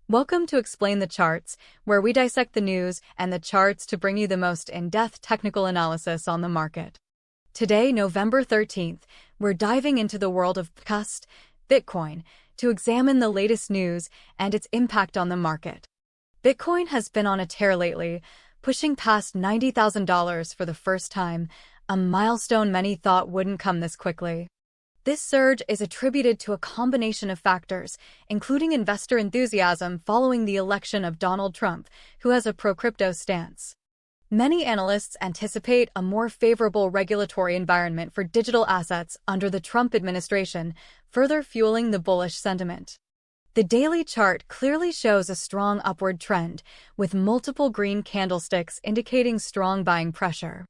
Welcome to Explain the Charts, where we dissect the news and the charts to bring you the most in-depth technical analysis on the market. Today, November 13th, we're diving into the world of BTCUSD, Bitcoin, to examine the latest news and its impact on the market. Bitcoin has been on a tear lately, pushing past $90,000 for the first time, a milestone many thought wouldn't come this quickly. This surge is attributed to a combination of factors, including investor enthusiasm following the election of Donald Trump, who has a pro-crypto stance. Many analysts anticipate a more favorable regulatory environment for digital assets under the Trump administration, further fueling the bullish sentiment. The daily chart clearly shows a strong upward trend, with multiple green candlesticks indicating strong buying pressure.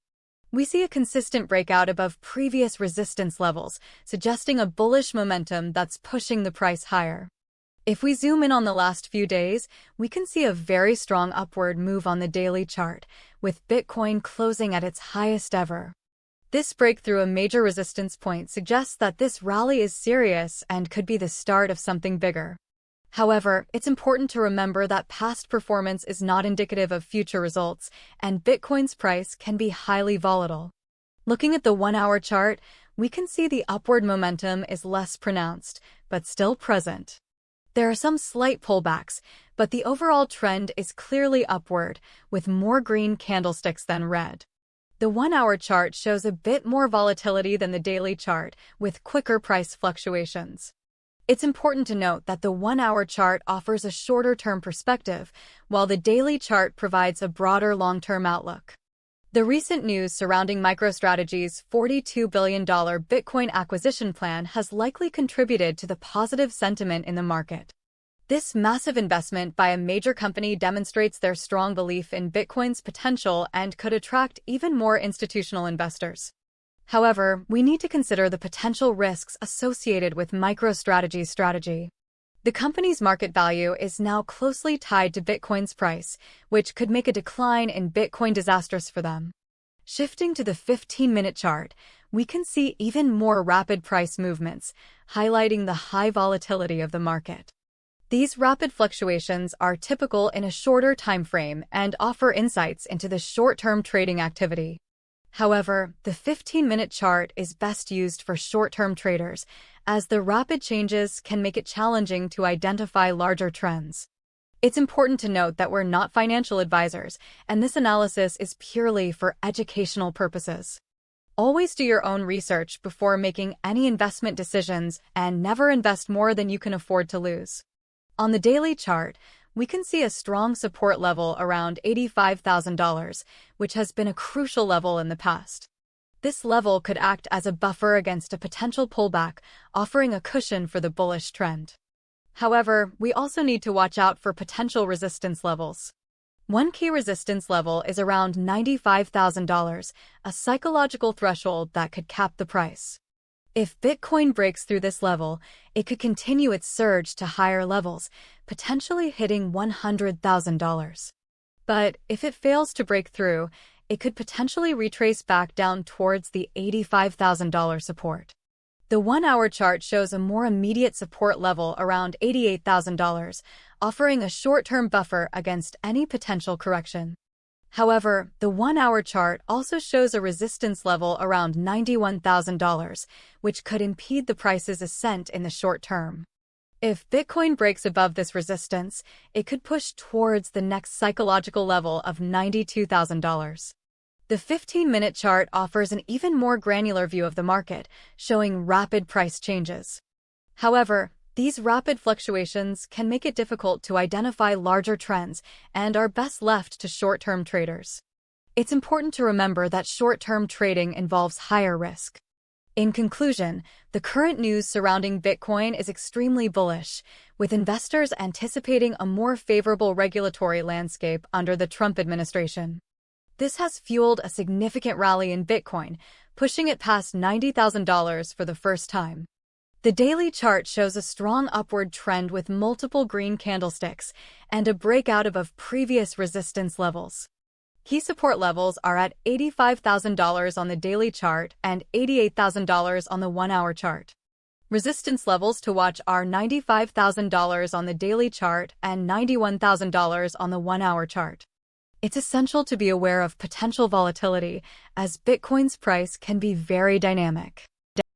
We see a consistent breakout above previous resistance levels, suggesting a bullish momentum that's pushing the price higher. If we zoom in on the last few days, we can see a very strong upward move on the daily chart, with Bitcoin closing at its highest ever. This break through a major resistance point suggests that this rally is serious and could be the start of something bigger. However, it's important to remember that past performance is not indicative of future results, and Bitcoin's price can be highly volatile. Looking at the 1-hour chart, we can see the upward momentum is less pronounced, but still present. There are some slight pullbacks, but the overall trend is clearly upward, with more green candlesticks than red. The 1-hour chart shows a bit more volatility than the daily chart, with quicker price fluctuations. It's important to note that the 1-hour chart offers a shorter-term perspective, while the daily chart provides a broader long-term outlook. The recent news surrounding MicroStrategy's $42 billion Bitcoin acquisition plan has likely contributed to the positive sentiment in the market. This massive investment by a major company demonstrates their strong belief in Bitcoin's potential and could attract even more institutional investors. However, we need to consider the potential risks associated with MicroStrategy's strategy. The company's market value is now closely tied to Bitcoin's price, which could make a decline in Bitcoin disastrous for them. Shifting to the 15-minute chart, we can see even more rapid price movements, highlighting the high volatility of the market. These rapid fluctuations are typical in a shorter time frame and offer insights into the short-term trading activity. However, the 15-minute chart is best used for short-term traders, as the rapid changes can make it challenging to identify larger trends. It's important to note that we're not financial advisors, and this analysis is purely for educational purposes. Always do your own research before making any investment decisions and never invest more than you can afford to lose. On the daily chart, we can see a strong support level around $85,000, which has been a crucial level in the past. This level could act as a buffer against a potential pullback, offering a cushion for the bullish trend. However, we also need to watch out for potential resistance levels. One key resistance level is around $95,000, a psychological threshold that could cap the price. If Bitcoin breaks through this level, it could continue its surge to higher levels, potentially hitting $100,000. But if it fails to break through, it could potentially retrace back down towards the $85,000 support. The 1-hour chart shows a more immediate support level around $88,000, offering a short-term buffer against any potential correction. However, the 1-hour chart also shows a resistance level around $91,000, which could impede the price's ascent in the short term. If Bitcoin breaks above this resistance, it could push towards the next psychological level of $92,000. The 15-minute chart offers an even more granular view of the market, showing rapid price changes. However, these rapid fluctuations can make it difficult to identify larger trends and are best left to short-term traders. It's important to remember that short-term trading involves higher risk. In conclusion, the current news surrounding Bitcoin is extremely bullish, with investors anticipating a more favorable regulatory landscape under the Trump administration. This has fueled a significant rally in Bitcoin, pushing it past $90,000 for the first time. The daily chart shows a strong upward trend with multiple green candlesticks and a breakout above previous resistance levels. Key support levels are at $85,000 on the daily chart and $88,000 on the 1-hour chart. Resistance levels to watch are $95,000 on the daily chart and $91,000 on the 1-hour chart. It's essential to be aware of potential volatility, as Bitcoin's price can be very dynamic.